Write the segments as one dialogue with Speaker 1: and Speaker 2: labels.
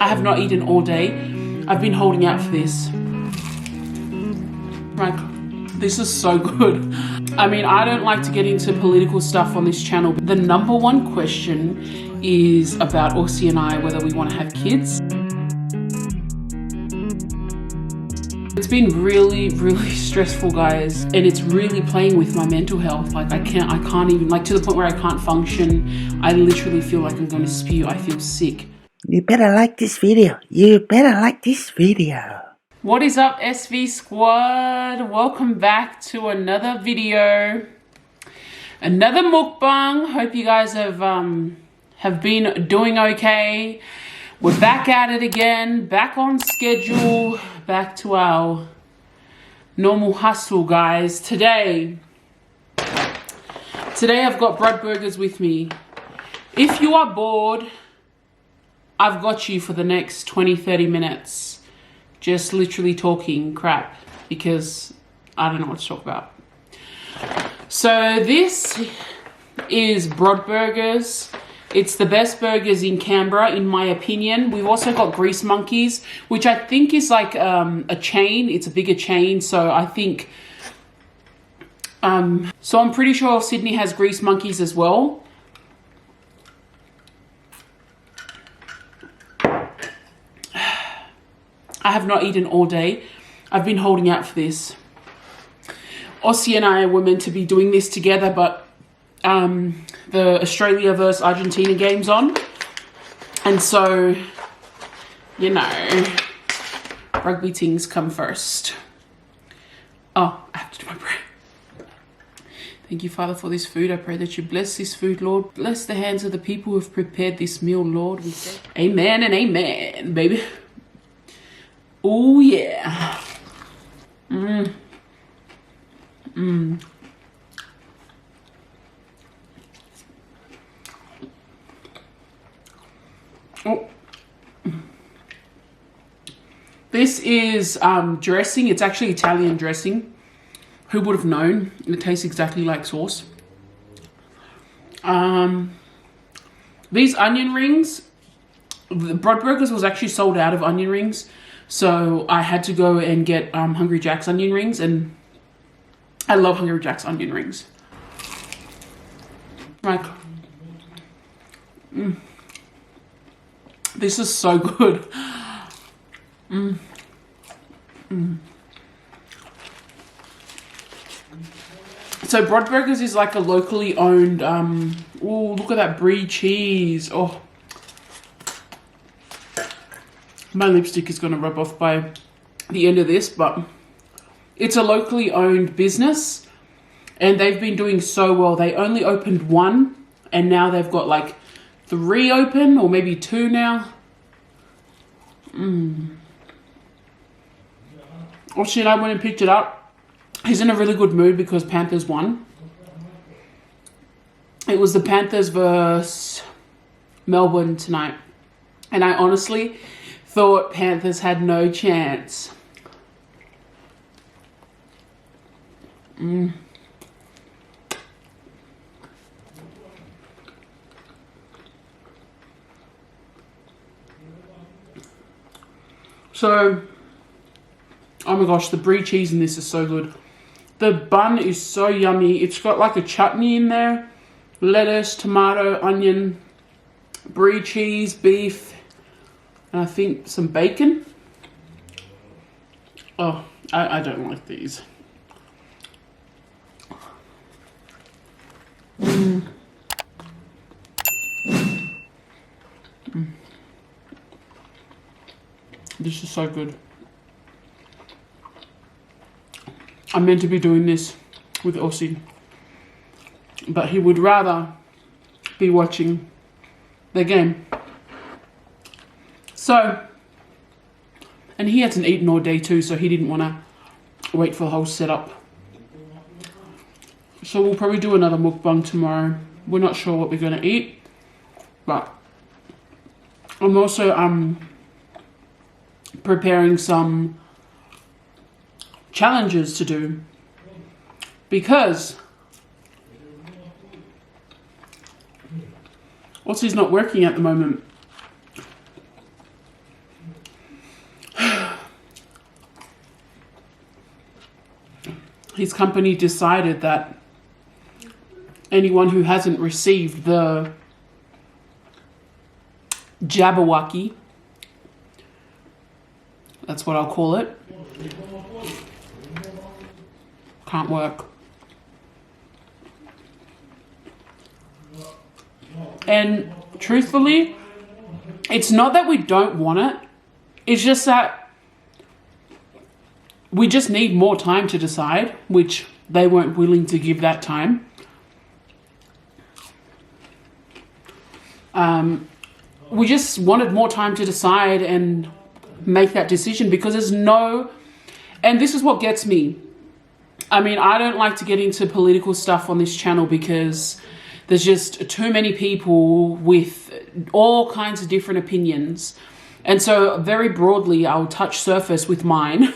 Speaker 1: I have not eaten all day. I've been holding out for this. Like, this is so good. I mean, I don't like to get into political stuff on this channel, but the number one question is about Aussie and I, whether we want to have kids. It's been really, really stressful, guys, and it's really playing with my mental health. Like, I can't even, like, to the point where I can't function. I literally feel like I'm going to spew. I feel sick.
Speaker 2: You better like this video. You better like this video.
Speaker 1: What is up, SV squad? Welcome back to another video. Another mukbang. Hope you guys have been doing okay. We're back at it again, back on schedule, back to our normal hustle, guys. Today I've got bread burgers with me. If you are bored, I've got you for the next 20-30 minutes. Just literally talking crap because I don't know what to talk about. So this is Broad Burgers. It's the best burgers in Canberra, in my opinion. We've also got Grease Monkeys, which I think is like a chain. It's a bigger chain, so I think... so I'm pretty sure Sydney has Grease Monkeys as well. I have not eaten all day. I've been holding out for this. Aussie and I were meant to be doing this together, but the Australia versus Argentina game's on. And so, you know, rugby things come first. Oh, I have to do my prayer. Thank you, Father, for this food. I pray that you bless this food, Lord. Bless the hands of the people who have prepared this meal, Lord. We say amen and amen, baby. Oh, yeah. Oh. This is dressing. It's actually Italian dressing. Who would have known? It tastes exactly like sauce. These onion rings, the Broad Burgers was actually sold out of onion rings. So I had to go and get Hungry Jack's onion rings, and I love Hungry Jack's onion rings. Like, this is so good. So Broad Burgers is like a locally owned, oh, look at that brie cheese. Oh, my lipstick is going to rub off by the end of this, but it's a locally owned business and they've been doing so well. They only opened one and now they've got like 3 open, or maybe 2 now. Aussie and I went and picked it up. He's in a really good mood because Panthers won. It was the Panthers versus Melbourne tonight. And I honestly thought Panthers had no chance. So, oh my gosh, the brie cheese in this is so good. The bun is so yummy. It's got like a chutney in there. Lettuce, tomato, onion, brie cheese, beef, and I think some bacon. Oh, I don't like these. This is so good. I'm meant to be doing this with Aussie, but he would rather be watching the game. So, and he hasn't eaten all day too, so he didn't want to wait for the whole setup. So we'll probably do another mukbang tomorrow. We're not sure what we're going to eat, but I'm also preparing some challenges to do because Aussie's not working at the moment. his company decided that anyone who hasn't received the Jabberwocky, that's what I'll call it, can't work. And truthfully, it's not that we don't want it. It's just that we just need more time to decide, which they weren't willing to give that time. We just wanted more time to decide and make that decision because there's no, and this is what gets me. I mean, I don't like to get into political stuff on this channel because there's just too many people with all kinds of different opinions. And so very broadly, I'll touch surface with mine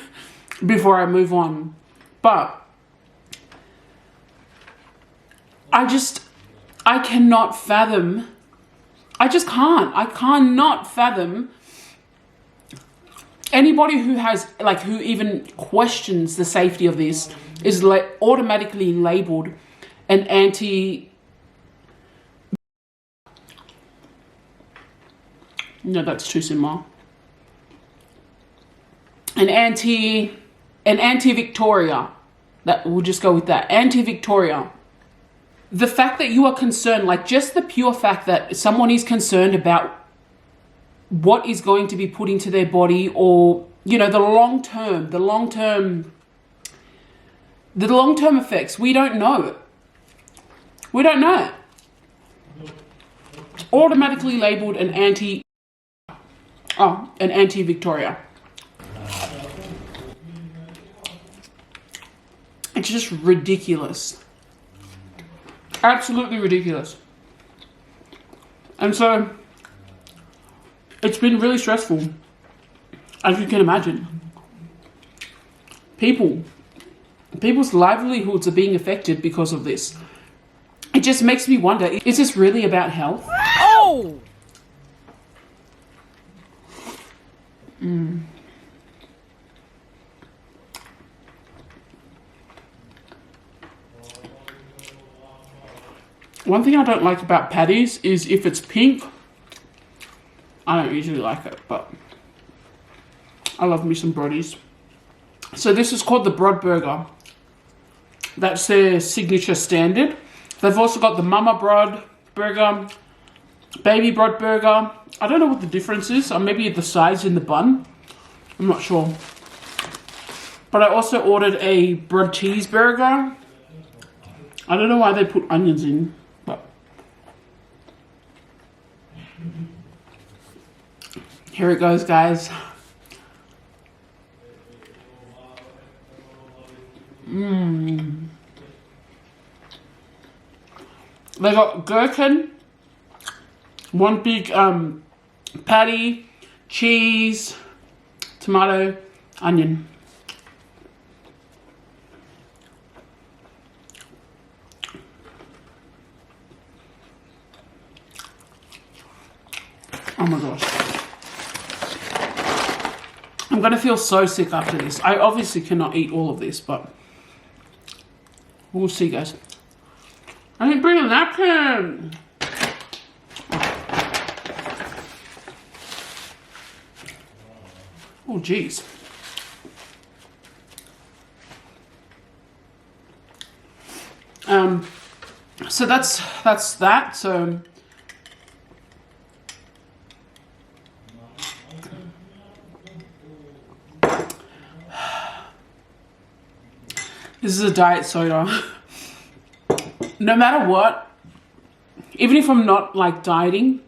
Speaker 1: before I move on. But I cannot fathom, I cannot fathom anybody who has, like, who even questions the safety of this is automatically labeled an anti. No, that's too similar. An anti-Victoria. That we'll just go with that. Anti-Victoria. The fact that you are concerned, like just the pure fact that someone is concerned about what is going to be put into their body, or, you know, the long-term effects, we don't know. We don't know. Automatically labeled an anti-Victoria. It's just ridiculous. Absolutely ridiculous. And so it's been really stressful, as you can imagine. People's livelihoods are being affected because of this. It just makes me wonder, is this really about health?
Speaker 3: Oh!
Speaker 1: One thing I don't like about patties is if it's pink, I don't usually like it, but I love me some brodies. So this is called the Brod Burger. That's their signature standard. They've also got the Mama Brod Burger, Baby Brod Burger. I don't know what the difference is, or maybe the size in the bun. I'm not sure. But I also ordered a Brod Cheeseburger. I don't know why they put onions in, but here it goes, guys. They got gherkin, one big patty, cheese, tomato, onion. Oh my gosh. I'm gonna feel so sick after this. I obviously cannot eat all of this, but we'll see, guys. I didn't bring a napkin. Oh, geez. So that's that. So this is a diet soda. No matter what, even if I'm not like dieting,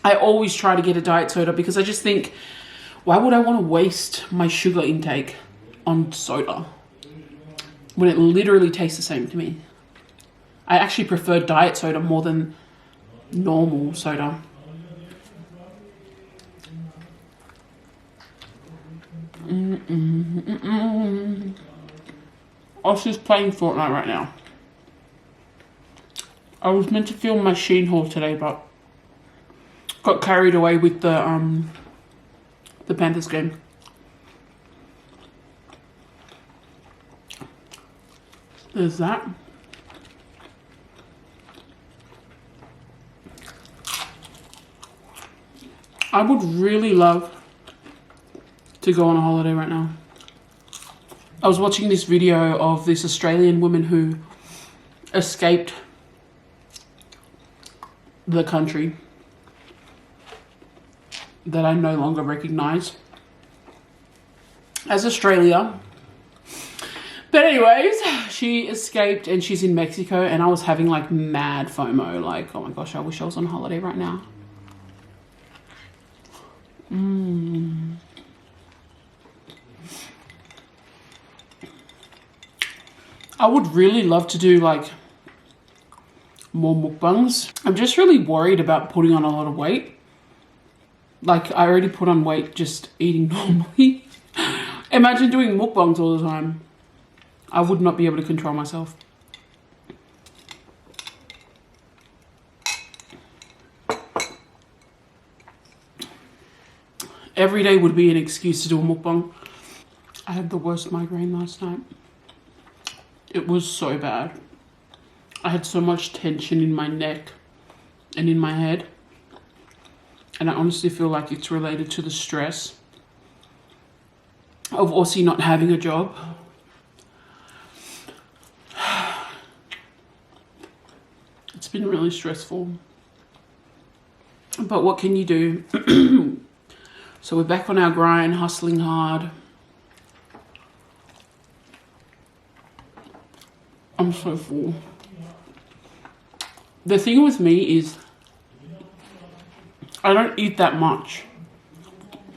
Speaker 1: I always try to get a diet soda because I just think, why would I want to waste my sugar intake on soda when it literally tastes the same to me? I actually prefer diet soda more than normal soda. Oscar's playing Fortnite right now. I was meant to film my Sheen haul today, but got carried away with the Panthers game. There's that. I would really love to go on a holiday right now. I was watching this video of this Australian woman who escaped the country that I no longer recognize as Australia. But anyways, she escaped and she's in Mexico, and I was having like mad FOMO. Like, oh my gosh, I wish I was on holiday right now. I would really love to do like more mukbangs. I'm just really worried about putting on a lot of weight. Like, I already put on weight just eating normally. Imagine doing mukbangs all the time. I would not be able to control myself. Every day would be an excuse to do a mukbang. I had the worst migraine last night. It was so bad. I had so much tension in my neck and in my head. And I honestly feel like it's related to the stress of Aussie not having a job. It's been really stressful. But what can you do? So we're back on our grind, hustling hard. I'm so full. The thing with me is I don't eat that much.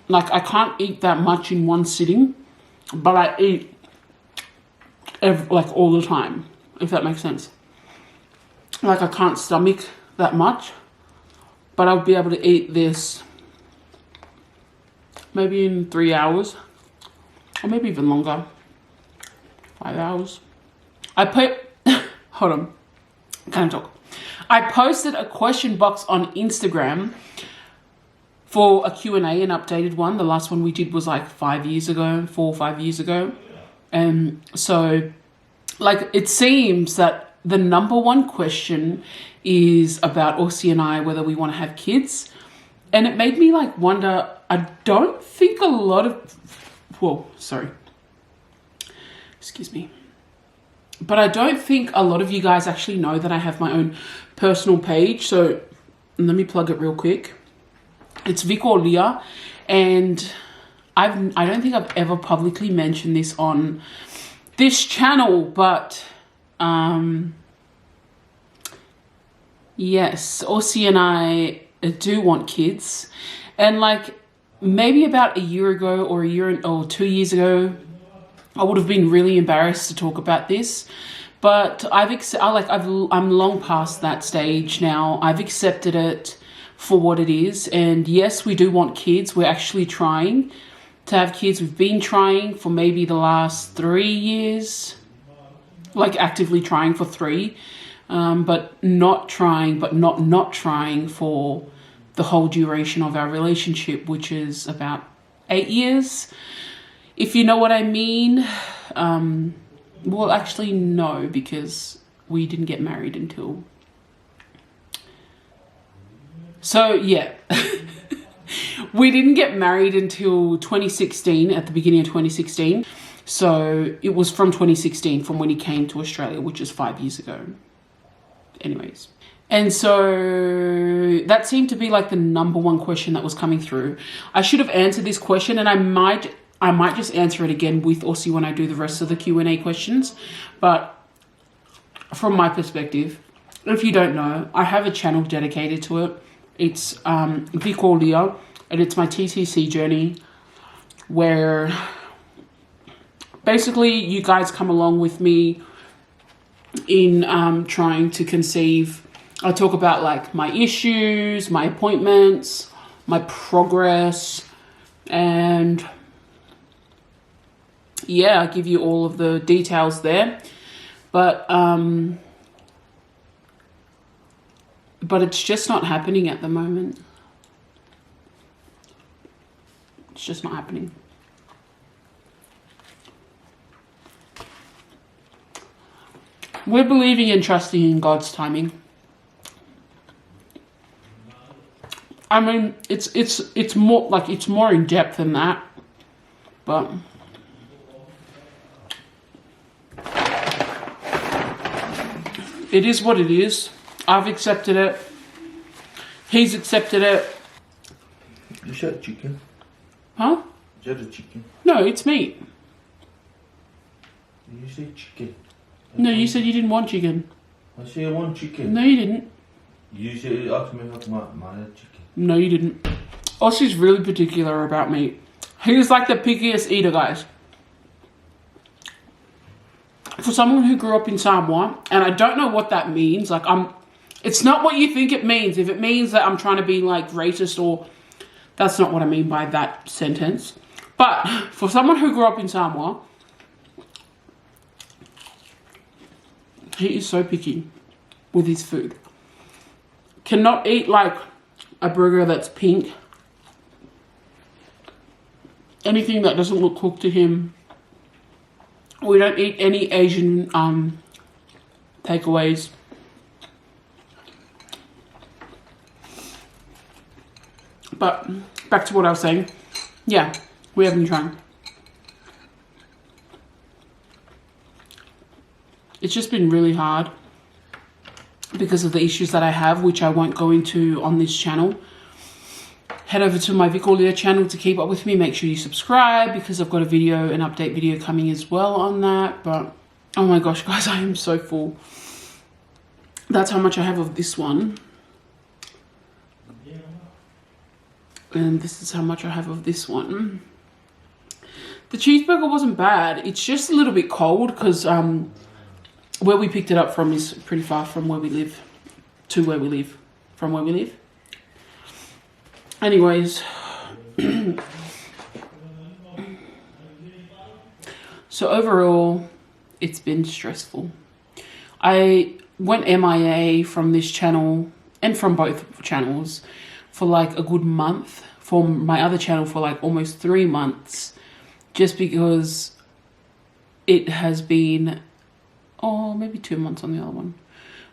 Speaker 1: Like, I can't eat that much in one sitting, but I eat like all the time, if that makes sense. Like, I can't stomach that much, but I'll be able to eat this maybe in 3 hours, or maybe even longer, 5 hours. Hold on, can I talk? I posted a question box on Instagram for a Q&A, an updated one. The last one we did was like 4 or 5 years ago. And so, like, it seems that the number one question is about Aussie and I, whether we want to have kids. And it made me like wonder, I don't think a lot of, excuse me. But I don't think a lot of you guys actually know that I have my own personal page. So let me plug it real quick. It's Vic or Leah, and I don't think I've ever publicly mentioned this on this channel, but yes, Aussie and I do want kids. And like maybe about a year ago or 2 years ago, I would have been really embarrassed to talk about this, but I'm long past that stage now. I've accepted it for what it is, and yes, we do want kids. We're actually trying to have kids. We've been trying for maybe the last 3 years, like actively trying for 3, but not trying for the whole duration of our relationship, which is about 8 years. If you know what I mean. Well, actually, no, because we didn't get married until... So, yeah. We didn't get married until 2016, at the beginning of 2016. So, it was from 2016, from when he came to Australia, which is 5 years ago. Anyways. And so that seemed to be like the number one question that was coming through. I should have answered this question, and I might just answer it again with Aussie when I do the rest of the Q&A questions. But from my perspective, if you don't know, I have a channel dedicated to it. It's Vic or Leah, and it's my TTC journey, where basically you guys come along with me in trying to conceive. I talk about like my issues, my appointments, my progress, and yeah, I give you all of the details there. But it's just not happening at the moment. It's just not happening. We're believing and trusting in God's timing. I mean, it's more like it's more in depth than that, but it is what it is. I've accepted it. He's accepted it.
Speaker 3: You said chicken.
Speaker 1: Huh?
Speaker 3: You said chicken.
Speaker 1: No, it's meat.
Speaker 3: You said chicken.
Speaker 1: No, you said you didn't want chicken.
Speaker 3: I said I want chicken.
Speaker 1: No, you didn't.
Speaker 3: You said ask me about my chicken.
Speaker 1: No, you didn't. Aussie's really particular about meat. He's like the pickiest eater, guys. For someone who grew up in Samoa, and I don't know what that means, like it's not what you think it means. If it means that I'm trying to be like racist, or that's not what I mean by that sentence. But for someone who grew up in Samoa, he is so picky with his food. Cannot eat like a burger that's pink. Anything that doesn't look cooked to him. We don't eat any Asian takeaways. But back to what I was saying. Yeah, we have been trying. It's just been really hard because of the issues that I have, which I won't go into on this channel. Head over to my Uelese channel to keep up with me. Make sure you subscribe because I've got an update video coming as well on that. But oh my gosh, guys, I am so full. That's how much I have of this one. And this is how much I have of this one. The cheeseburger wasn't bad. It's just a little bit cold because where we picked it up from is pretty far from where we live. From where we live. Anyways. So overall, it's been stressful. I went MIA from this channel and from both channels for like a good month. For my other channel for like almost 3 months. Just because it has been, maybe 2 months on the other one.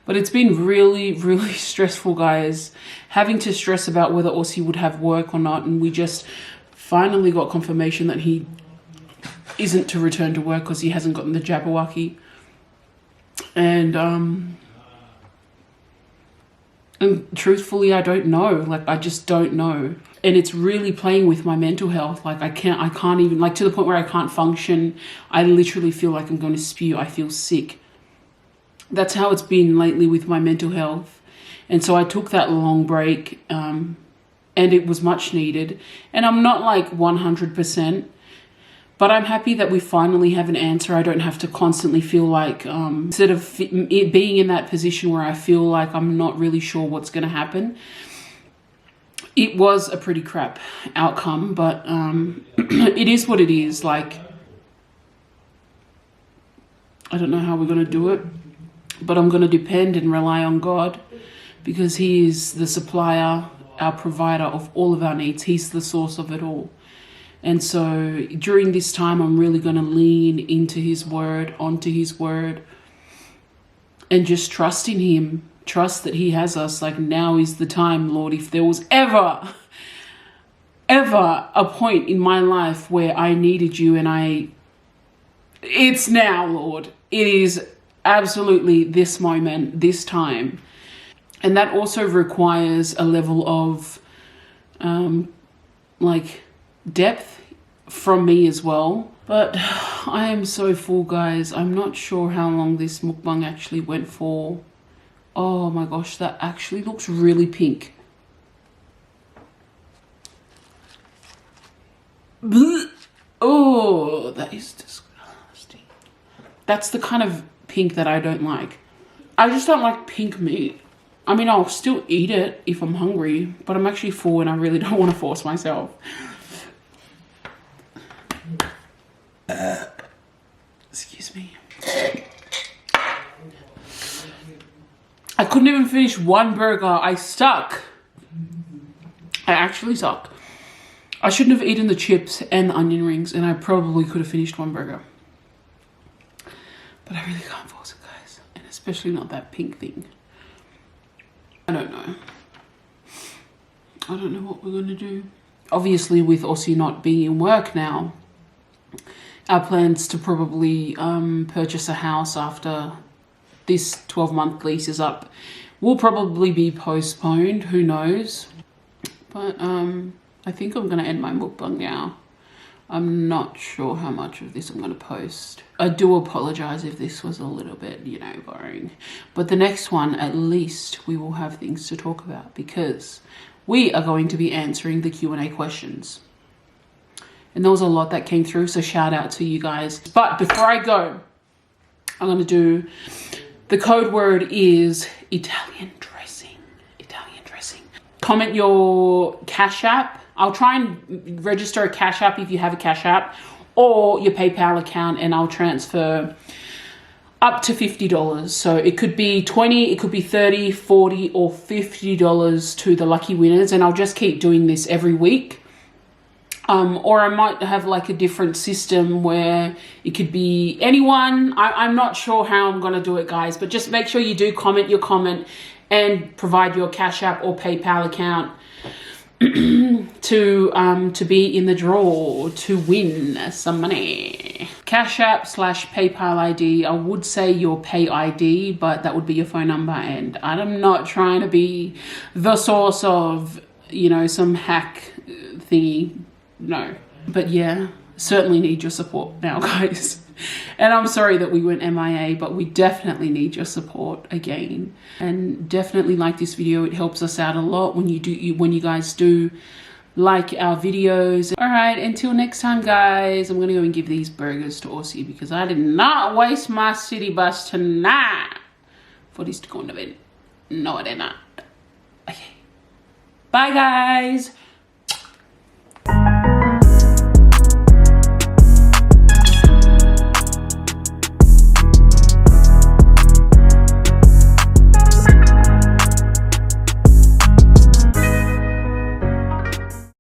Speaker 1: But it's been really, really stressful, guys. Having to stress about whether Aussie would have work or not. And we just finally got confirmation that he isn't to return to work because he hasn't gotten the Jabberwocky. And truthfully, I don't know. Like, I just don't know. And it's really playing with my mental health. Like, I can't even, like, to the point where I can't function. I literally feel like I'm going to spew. I feel sick. That's how it's been lately with my mental health. And so I took that long break, and it was much needed. And I'm not like 100%, but I'm happy that we finally have an answer. I don't have to constantly feel like, instead of being in that position where I feel like I'm not really sure what's going to happen. It was a pretty crap outcome, but it is what it is. Like, I don't know how we're going to do it. But I'm going to depend and rely on God because He is the supplier, our provider of all of our needs. He's the source of it all. And so during this time, I'm really going to lean into His word, onto His word, and just trust in Him. Trust that He has us. Like, now is the time, Lord. If there was ever a point in my life where I needed You it's now, Lord. It is absolutely this moment, this time. And that also requires a level of like depth from me as well. But I am so full, guys. I'm not sure how long this mukbang actually went for. Oh my gosh, that actually looks really pink. Oh, that is disgusting. That's the kind of pink that I don't like. I just don't like pink meat. I mean, I'll still eat it if I'm hungry, but I'm actually full and I really don't want to force myself. Excuse me. I couldn't even finish one burger. I stuck. I actually suck. I shouldn't have eaten the chips and the onion rings, and I probably could have finished one burger. But I really can't force it, guys. And it's especially not that pink thing. I don't know. I don't know what we're going to do. Obviously, with Aussie not being in work now, our plans to probably purchase a house after this 12-month lease is up will probably be postponed. Who knows? But I think I'm going to end my mukbang now. I'm not sure how much of this I'm going to post. I do apologize if this was a little bit, you know, boring. But the next one, at least, we will have things to talk about because we are going to be answering the Q&A questions. And there was a lot that came through, so shout out to you guys. But before I go, I'm going to do, the code word is Italian dressing. Italian dressing. Comment your Cash App. I'll try and register a Cash App if you have a Cash App, or your PayPal account, and I'll transfer up to $50. So it could be 20, it could be 30, 40, or $50 to the lucky winners. And I'll just keep doing this every week. Or I might have like a different system where it could be anyone. I'm not sure how I'm going to do it, guys, but just make sure you do comment your comment and provide your Cash App or PayPal account to be in the draw to win some money. Cash App / PayPal ID. I would say your pay ID, but that would be your phone number. And I'm not trying to be the source of, you know, some hack thingy. No. But yeah, certainly need your support now, guys. And I'm sorry that we went MIA, but we definitely need your support again. And definitely like this video. It helps us out a lot when you guys do like our videos. All right, until next time, guys. I'm gonna go and give these burgers to Aussie because I did not waste my city bus tonight for this to go on event. No, I did not. Okay. Bye, guys.